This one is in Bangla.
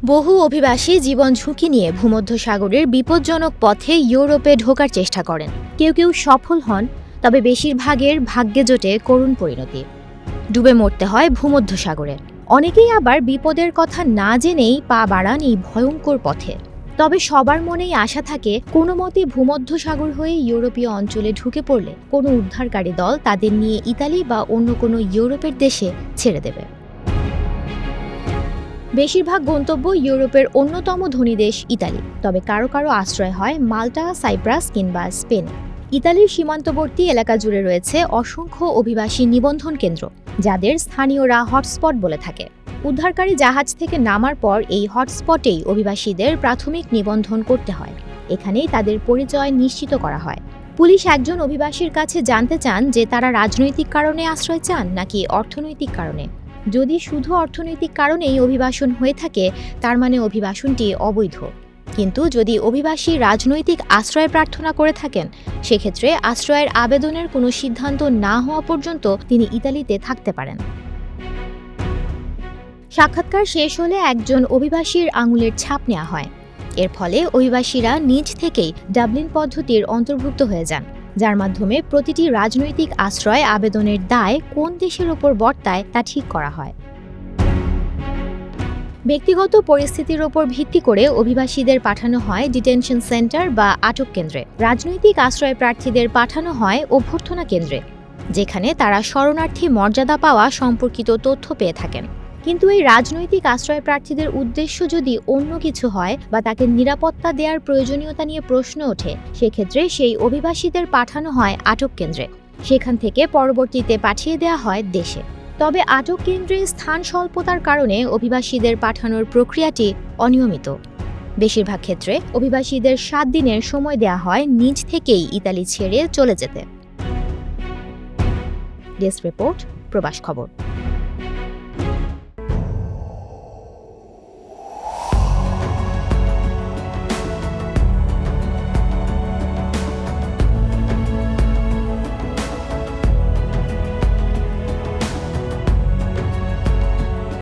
বহু অভিবাসী জীবন ঝুঁকি নিয়ে ভূমধ্যসাগরের বিপজ্জনক পথে ইউরোপে ঢোকার চেষ্টা করেন। কেউ কেউ সফল হন, তবে বেশিরভাগের ভাগ্যে জোটে করুণ পরিণতি। ডুবে মরতে হয় ভূমধ্যসাগরে। অনেকেই আবার বিপদের কথা না জেনেই পা বাড়ান এই ভয়ঙ্কর পথে। তবে সবার মনেই আশা থাকে কোনো মতে ভূমধ্যসাগর হয়ে ইউরোপীয় অঞ্চলে ঢুকে পড়লে কোনো উদ্ধারকারী দল তাদের নিয়ে ইতালি বা অন্য কোনো ইউরোপের দেশে ছেড়ে দেবে। বেশিরভাগ গন্তব্য ইউরোপের অন্যতম ধনী দেশ ইতালি, তবে কারো কারো আশ্রয় হয় মাল্টা, সাইপ্রাস কিংবা স্পেনে। ইতালির সীমান্তবর্তী এলাকা জুড়ে রয়েছে অসংখ্য অভিবাসী নিবন্ধন কেন্দ্র, যাদের স্থানীয়রা হটস্পট বলে থাকে। উদ্ধারকারী জাহাজ থেকে নামার পর এই হটস্পটেই অভিবাসীদের প্রাথমিক নিবন্ধন করতে হয়। এখানেই তাদের পরিচয় নিশ্চিত করা হয়। পুলিশ একজন অভিবাসীর কাছে জানতে চান যে তারা রাজনৈতিক কারণে আশ্রয় চান নাকি অর্থনৈতিক কারণে। যদি শুধু অর্থনৈতিক কারণেই অভিবাসন হয়ে থাকে, তার মানে অভিবাসনটি অবৈধ। কিন্তু যদি অভিবাসী রাজনৈতিক আশ্রয় প্রার্থনা করে থাকেন, সেক্ষেত্রে আশ্রয়ের আবেদনের কোনো সিদ্ধান্ত না হওয়া পর্যন্ত তিনি ইতালিতে থাকতে পারেন। সাক্ষাৎকার শেষ হলে একজন অভিবাসীর আঙুলের ছাপ নেওয়া হয়। এর ফলে অভিবাসীরা নিজ থেকেই ডাবলিন পদ্ধতির অন্তর্ভুক্ত হয়ে যান, যার মাধ্যমে প্রতিটি রাজনৈতিক আশ্রয় আবেদনের দায় কোন দেশের ওপর বর্তায় তা ঠিক করা হয়। ব্যক্তিগত পরিস্থিতির ওপর ভিত্তি করে অভিবাসীদের পাঠানো হয় ডিটেনশন সেন্টার বা আটক কেন্দ্রে। রাজনৈতিক আশ্রয় প্রার্থীদের পাঠানো হয় অভ্যর্থনা কেন্দ্রে, যেখানে তারা শরণার্থী মর্যাদা পাওয়া সম্পর্কিত তথ্য পেয়ে থাকেন। কিন্তু এই রাজনৈতিক আশ্রয় প্রার্থীদের উদ্দেশ্য যদি অন্য কিছু হয় বা তাকে নিরাপত্তা দেওয়ার প্রয়োজনীয়তা নিয়ে প্রশ্ন ওঠে, সেক্ষেত্রে সেই অভিবাসীদের পাঠানো হয় আটক কেন্দ্রে। সেখান থেকে পরবর্তীতে পাঠিয়ে দেওয়া হয় দেশে। তবে আটক কেন্দ্রে স্থান স্বল্পতার কারণে অভিবাসীদের পাঠানোর প্রক্রিয়াটি অনিয়মিত। বেশিরভাগ ক্ষেত্রে অভিবাসীদের 7 দিনের সময় দেওয়া হয় নিজ থেকেই ইতালি ছেড়ে চলে যেতে। ডেস্ক রিপোর্ট, প্রবাস খবর।